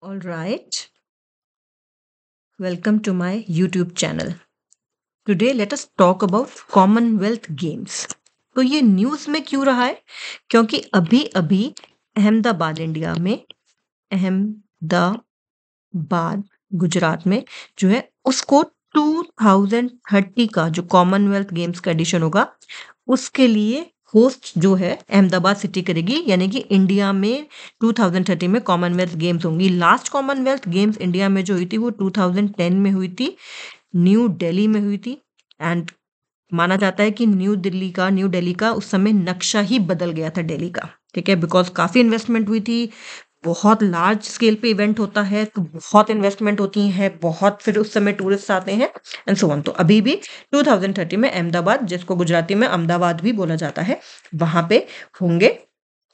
All right, welcome to my YouTube channel. Today let us talk about Commonwealth Games. तो ये news में क्यों रहा है? क्योंकि अभी अभी अहमदाबाद इंडिया में अहमदाबाद गुजरात में जो है उसको 2030 का जो कॉमनवेल्थ गेम्स का एडिशन होगा उसके लिए होस्ट जो है अहमदाबाद सिटी करेगी, यानी कि इंडिया में 2030 में कॉमनवेल्थ गेम्स होंगी। लास्ट कॉमनवेल्थ गेम्स इंडिया में जो हुई थी वो 2010 में हुई थी, न्यू दिल्ली में हुई थी। एंड माना जाता है कि न्यू दिल्ली का उस समय नक्शा ही बदल गया था दिल्ली का, ठीक है, बिकॉज काफी इन्वेस्टमेंट हुई थी। बहुत लार्ज स्केल पे इवेंट होता है तो बहुत इन्वेस्टमेंट होती है, बहुत फिर उस समय टूरिस्ट आते हैं एंड सो ऑन। तो अभी भी 2030 में अहमदाबाद, जिसको गुजराती में अहमदाबाद भी बोला जाता है, वहां पे होंगे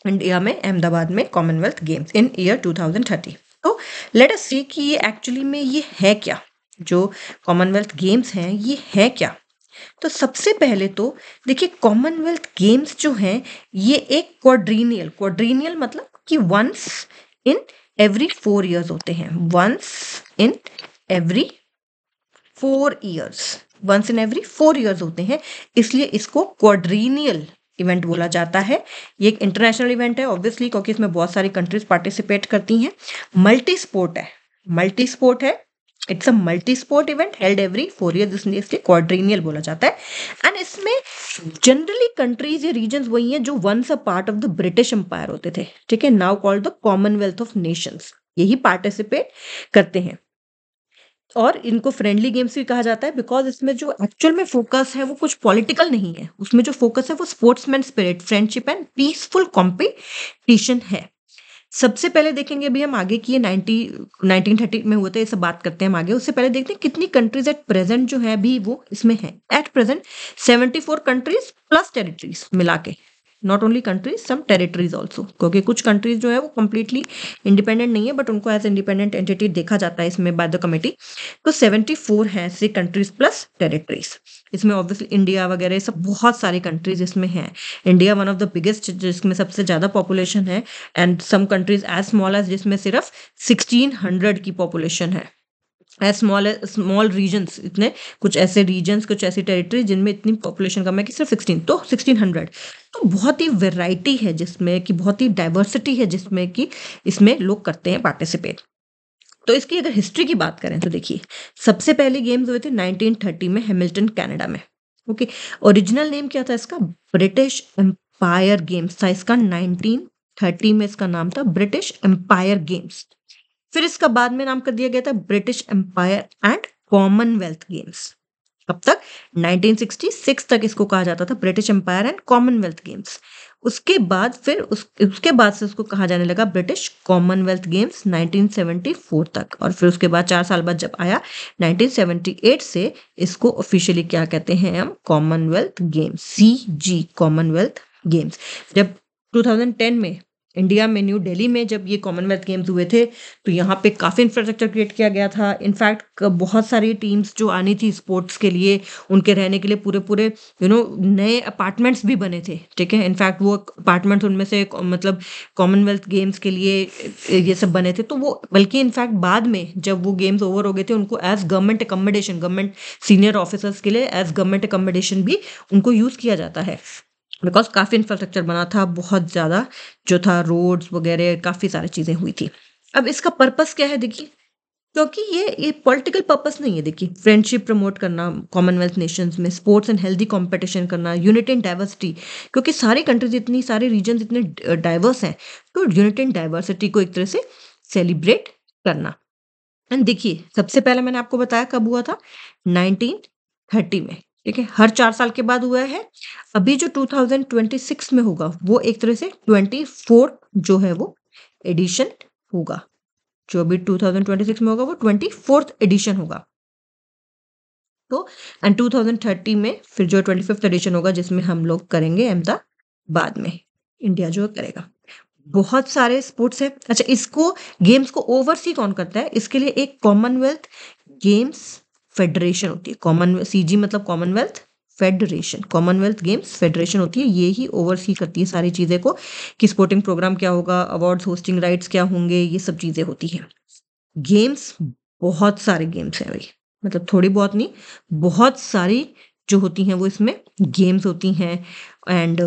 इंडिया में अहमदाबाद में कॉमनवेल्थ गेम्स इन ईयर 2030। तो लेट अस सी कि ये एक्चुअली में ये है क्या, जो कॉमनवेल्थ गेम्स हैं ये है क्या। तो सबसे पहले तो देखिए, कॉमनवेल्थ गेम्स जो हैं ये एक क्वाड्रीनियल मतलब कि वंस इन एवरी 4 इयर्स होते हैं। वंस इन एवरी 4 इयर्स होते हैं, इसलिए इसको क्वाड्रीनियल इवेंट बोला जाता है। ये एक इंटरनेशनल इवेंट है ऑब्वियसली, क्योंकि इसमें बहुत सारी कंट्रीज पार्टिसिपेट करती हैं। मल्टी स्पोर्ट है। It's a multi sport event held every 4 years, इसलिए क्वाड्रीनियल बोला जाता है। एंड इसमें जनरली कंट्रीज या रीजन्स वही हैं जो once a part of the British Empire होते थे, ठीक है, now called the Commonwealth of Nations, यही पार्टिसिपेट करते हैं। और इनको फ्रेंडली गेम्स भी कहा जाता है बिकॉज इसमें जो एक्चुअल में फोकस है वो कुछ पॉलिटिकल नहीं है, उसमें जो फोकस है वो sportsman spirit, friendship and peaceful competition है। सबसे पहले देखेंगे अभी हम आगे की, ये 1930 में हुआ था, ये सब बात करते हैं हम आगे। उससे पहले देखते हैं कितनी कंट्रीज एट प्रेजेंट जो है अभी वो इसमें है। At present 74 countries plus territories मिला के, not only countries, some territories also, क्योंकि कुछ कंट्रीज जो है वो कंप्लीटली इंडिपेंडेंट नहीं है बट उनको एज इंडिपेंडेंट एंटिटी देखा जाता है इसमें बाय द कमेटी। तो 74 हैं ऐसे कंट्रीज प्लस टेरिटरीज। इसमें ऑब्वियसली इंडिया वगैरह सब बहुत सारे कंट्रीज इसमें हैं। India one of the biggest, जिसमें सबसे ज़्यादा पॉपुलेशन है, and some countries as small as जिसमें सिर्फ 1600 की पॉपुलेशन है। एज स्मॉल रीजन्स, इतने कुछ ऐसे रीजन्स, कुछ ऐसी टेरिटरी जिनमें इतनी पॉपुलेशन कम है कि सिर्फ 16, तो 1600। तो बहुत ही वेराइटी है जिसमें कि, बहुत ही डाइवर्सिटी है जिसमें कि इसमें लोग करते हैं पार्टिसिपेट। तो इसकी अगर हिस्ट्री की बात करें तो देखिए, सबसे पहले गेम्स हुए थे 1930 में हैमिल्टन कनाडा में। ओके, ओरिजिनल नेम क्या था इसका? ब्रिटिश एम्पायर गेम्स था इसका। 1930 में इसका नाम था ब्रिटिश एम्पायर गेम्स। फिर इसका बाद में नाम कर दिया गया था British Empire and Commonwealth Games. कब तक? 1966 तक इसको कहा जाता था British Empire and Commonwealth Games. उसके बाद फिर उसके बाद से उसको कहा जाने लगा ब्रिटिश कॉमनवेल्थ गेम्स 1974 तक। और फिर उसके बाद 4 साल बाद जब आया 1978 से, इसको ऑफिशियली क्या कहते हैं हम? Commonwealth games, CG, Commonwealth games. जब 2010 में इंडिया में न्यू दिल्ली में जब ये कॉमनवेल्थ गेम्स हुए थे तो यहाँ पे काफ़ी इंफ्रास्ट्रक्चर क्रिएट किया गया था। इनफैक्ट बहुत सारी टीम्स जो आनी थी स्पोर्ट्स के लिए, उनके रहने के लिए पूरे पूरे नए अपार्टमेंट्स भी बने थे, ठीक है। इनफैक्ट वो अपार्टमेंट्स उनमें से मतलब कॉमनवेल्थ गेम्स के लिए ये सब बने थे। तो वो बल्कि इनफैक्ट बाद में जब वो गेम्स ओवर हो गए थे, उनको as government accommodation, government senior officers के लिए एज गवर्नमेंट अकोमोडेशन भी उनको यूज़ किया जाता है, बिकॉज काफ़ी इंफ्रास्ट्रक्चर बना था, बहुत ज़्यादा जो था, रोड्स वगैरह काफ़ी सारी चीज़ें हुई थी। अब इसका पर्पस क्या है देखिए, क्योंकि ये पॉलिटिकल पर्पस नहीं है। देखिए, फ्रेंडशिप प्रमोट करना कॉमनवेल्थ नेशंस में, स्पोर्ट्स एंड हेल्दी कंपटीशन करना, यूनिटी एंड डाइवर्सिटी, क्योंकि सारी कंट्रीज इतनी, सारे रीजन इतने डाइवर्स हैं, तो यूनिटी एंड डाइवर्सिटी को एक तरह से सेलिब्रेट करना। एंड देखिए, सबसे पहले मैंने आपको बताया कब हुआ था? 1930 में, ठीक है। हर 4 साल के बाद हुआ है। अभी जो 2026 में होगा वो एक तरह से 24 जो है वो एडिशन होगा। जो अभी 2026 में होगा वो 24th एडिशन होगा। तो एंड 2030 में फिर जो 25th एडिशन होगा, जिसमें हम लोग करेंगे अहमदाबाद में, इंडिया जो करेगा। बहुत सारे स्पोर्ट्स है। अच्छा, इसको गेम्स को ओवरसी कौन करता है? इसके लिए एक कॉमनवेल्थ गेम्स फेडरेशन होती है। CG मतलब Commonwealth federation, Commonwealth games federation होती है, ये ही ओवरसी करती है सारी चीज़ें को कि स्पोर्टिंग प्रोग्राम क्या होगा, अवार्ड्स होस्टिंग राइट्स क्या होंगे, ये सब चीज़ें होती हैं। गेम्स, बहुत सारे गेम्स हैं भाई, मतलब थोड़ी बहुत नहीं, बहुत सारी जो होती हैं वो इसमें गेम्स होती हैं। एंड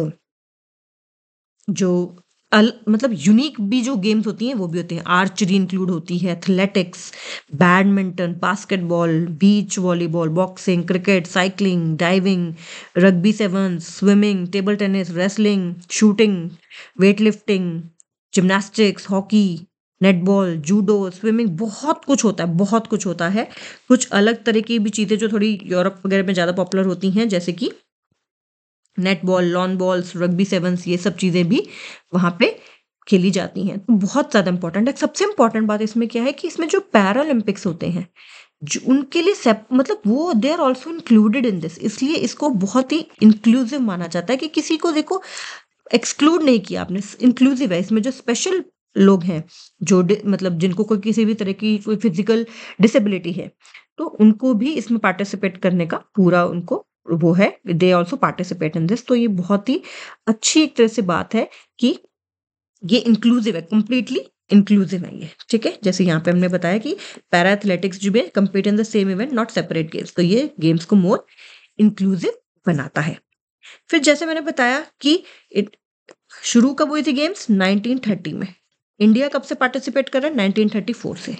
जो मतलब यूनिक भी जो गेम्स होती हैं वो भी होती हैं। आर्चरी इंक्लूड होती है, athletics, badminton, basketball, beach volleyball, boxing, cricket, cycling, diving, rugby sevens, swimming, table tennis, wrestling, shooting, weight lifting, gymnastics, hockey, netball, judo, swimming, बहुत कुछ होता है, बहुत कुछ होता है। कुछ अलग तरह की भी चीज़ें जो थोड़ी यूरोप वगैरह में ज़्यादा पॉपुलर होती हैं, जैसे कि netball, lawn balls, rugby sevens, ये सब चीज़ें भी वहाँ पे खेली जाती हैं। तो बहुत ज़्यादा इंपॉर्टेंट है। सबसे इंपॉर्टेंट बात इसमें क्या है कि इसमें जो पैरालंपिक्स होते हैं, जो उनके लिए मतलब वो they are also included in this, इसलिए इसको बहुत ही इंक्लूसिव माना जाता है कि किसी को देखो एक्सक्लूड नहीं किया आपने, इंक्लूसिव है। इसमें जो स्पेशल लोग हैं, जो मतलब जिनको कोई किसी भी तरह की कोई फिजिकल डिसेबिलिटी है, तो उनको भी इसमें पार्टिसिपेट करने का पूरा उनको वो है, they also participate in this. तो ये बहुत ही अच्छी एक तरह से बात है कि ये इंक्लूसिव है, कंप्लीटली इंक्लूसिव है ये, ठीक है। जैसे यहाँ पे हमने बताया कि पैरा एथलेटिक्स जो है compete in the same event not separate games, तो ये गेम्स को मोर इंक्लूसिव बनाता है। फिर जैसे मैंने बताया कि शुरू कब हुई थी गेम्स, 1930 में। इंडिया कब से पार्टिसिपेट कर रहा है, 1934 से।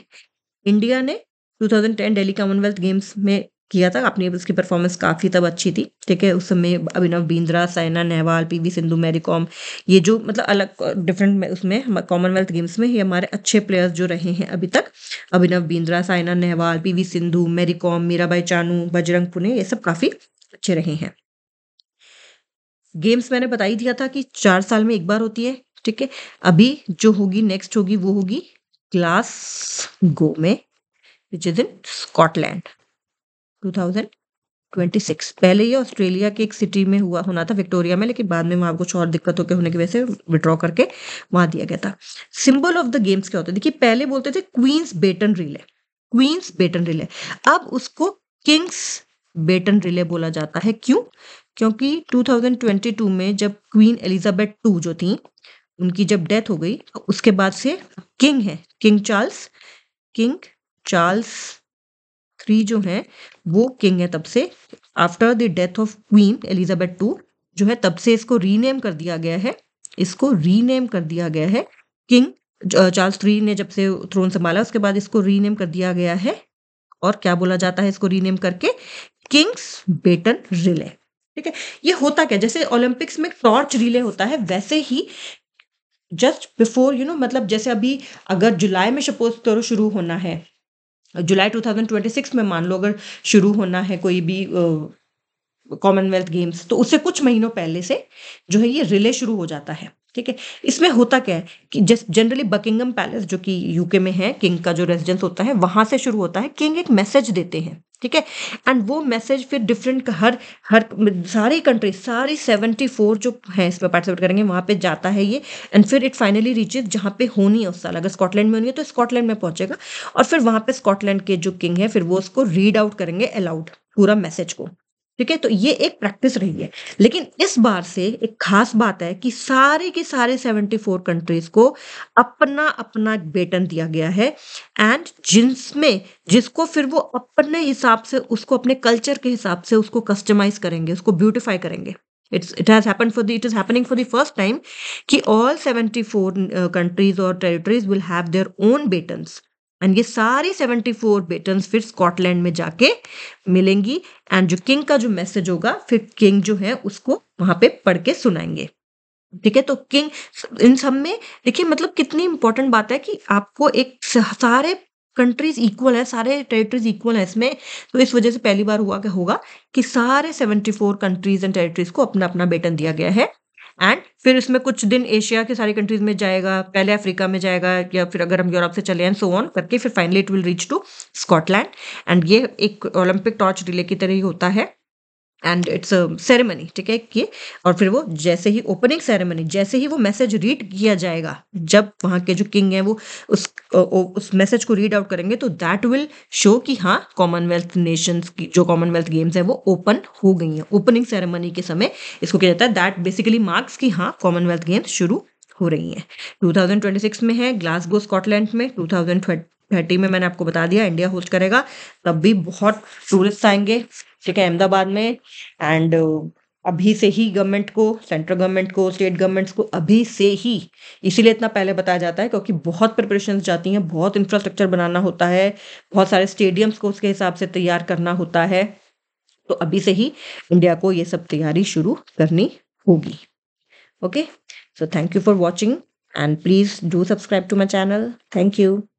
इंडिया ने 2010 दिल्ली कॉमनवेल्थ गेम्स में किया था, अपनी उसकी परफॉर्मेंस काफ़ी तब अच्छी थी, ठीक है। उस समय अभिनव बिंद्रा, साइना नेहवाल, पीवी सिंधु, मैरी कॉम, ये जो मतलब अलग डिफरेंट उसमें कॉमनवेल्थ गेम्स में ये हमारे अच्छे प्लेयर्स जो रहे हैं अभी तक, अभिनव बिंद्रा, साइना नेहवाल, पीवी सिंधु, मैरी कॉम, मीराबाई चानू, बजरंग पुनिया, ये सब काफ़ी अच्छे रहे हैं। गेम्स मैंने बता ही दिया था कि 4 साल में एक बार होती है, ठीक है। अभी जो होगी नेक्स्ट होगी वो होगी ग्लासगो में, विच इज इन स्कॉटलैंड, 2026। पहले ये ऑस्ट्रेलिया के एक सिटी में हुआ होना था, विक्टोरिया में, लेकिन बाद में वहां कुछ और दिक्कतों के होने की वजह से विड्रॉ करके वहां दिया गया था। सिंबल ऑफ द गेम्स क्या होता है, देखिए पहले बोलते थे Queen's Baton Relay, Queen's Baton Relay, अब उसको किंग्स बेटन रिले बोला जाता है। क्यों? क्योंकि 2022 में जब क्वीन एलिजाबेथ टू जो थी, उनकी जब डेथ हो गई, तो उसके बाद से किंग है, किंग चार्ल्स 3 जो है वो किंग है तब से। After the death of queen Elizabeth two जो है, तब से इसको रीनेम कर दिया गया है, इसको रीनेम कर दिया गया है किंग चार्ल्स 3 ने जब से थ्रोन संभाला, उसके बाद इसको रीनेम कर दिया गया है। और क्या बोला जाता है इसको रीनेम करके, किंग्स बेटन रिले, ठीक है। ये होता क्या, जैसे ओलंपिक्स में टॉर्च रिले होता है, वैसे ही जस्ट बिफोर मतलब जैसे अभी अगर जुलाई में सपोज करो शुरू होना है, जुलाई 2026 में मान लो अगर शुरू होना है कोई भी कॉमनवेल्थ गेम्स, तो उससे कुछ महीनों पहले से जो है ये रिले शुरू हो जाता है, ठीक है। इसमें होता क्या है कि जस्ट जनरली बकिंगम पैलेस जो कि यूके में है, किंग का जो रेजिडेंस होता है वहां से शुरू होता है। किंग एक मैसेज देते हैं, ठीक है, एंड वो मैसेज फिर डिफरेंट हर हर सारी कंट्री, सारी 74 जो है इसमें पार्टिसिपेट करेंगे वहां पे जाता है ये, एंड फिर इट फाइनली रीचेज जहाँ पे होनी है उस साल। अगर स्कॉटलैंड में होनी है तो स्कॉटलैंड में पहुंचेगा, और फिर वहां पे स्कॉटलैंड के जो किंग है फिर वो उसको रीड आउट करेंगे अलाउड पूरा मैसेज को, ठीक है। तो ये एक प्रैक्टिस रही है, लेकिन इस बार से एक खास बात है कि सारे के सारे 74 कंट्रीज को अपना अपना बेटन दिया गया है, एंड जिसमें जिसको फिर वो अपने हिसाब से उसको अपने कल्चर के हिसाब से उसको कस्टमाइज करेंगे, उसको ब्यूटिफाई करेंगे। It is happening for the first time कि ऑल 74 कंट्रीज और territories will have their own batons, and ये सारी 74 बेटन्स फिर स्कॉटलैंड में जाके मिलेंगी, एंड जो किंग का जो मैसेज होगा फिर किंग जो है उसको वहां पे पढ़ के सुनाएंगे, ठीक है। तो किंग इन सब में देखिए मतलब कितनी इंपॉर्टेंट बात है कि आपको एक सारे कंट्रीज इक्वल है, सारे टेरिटरीज इक्वल है इसमें। तो इस वजह से पहली बार हुआ क्या होगा कि सारे 74 कंट्रीज एंड टेरिटरीज को अपना अपना बेटन दिया गया है, एंड फिर इसमें कुछ दिन एशिया के सारी कंट्रीज में जाएगा, पहले अफ्रीका में जाएगा, या फिर अगर हम यूरोप से चले एंड सो ऑन करके फिर finally it will reach to Scotland. And ये एक ओलंपिक टॉर्च रिले की तरह ही होता है, एंड इट्स अ सेरेमनी, ठीक है ये। और फिर वो जैसे ही ओपनिंग सेरेमनी, जैसे ही वो मैसेज रीड किया जाएगा, जब वहाँ के जो किंग हैं वो उस मैसेज को रीड आउट करेंगे, तो दैट विल शो कि हाँ कॉमनवेल्थ नेशंस की जो कॉमनवेल्थ गेम्स है वो ओपन हो गई हैं। ओपनिंग सेरेमनी के समय इसको किया जाता है, दैट बेसिकली मार्क्स कि हाँ कॉमनवेल्थ गेम्स शुरू हो रही हैं। 2026 में है ग्लासगो स्कॉटलैंड में, 2030 में मैंने आपको बता दिया इंडिया होस्ट करेगा। तब भी बहुत टूरिस्ट आएंगे, ठीक है, अहमदाबाद में। एंड अभी से ही गवर्नमेंट को, सेंट्रल गवर्नमेंट को, स्टेट गवर्नमेंट्स को अभी से ही, इसीलिए इतना पहले बताया जाता है क्योंकि बहुत प्रिपरेशंस जाती हैं, बहुत इंफ्रास्ट्रक्चर बनाना होता है, बहुत सारे स्टेडियम्स को उसके हिसाब से तैयार करना होता है। तो अभी से ही इंडिया को ये सब तैयारी शुरू करनी होगी। Okay, so thank you for watching and please do subscribe to my channel. Thank you.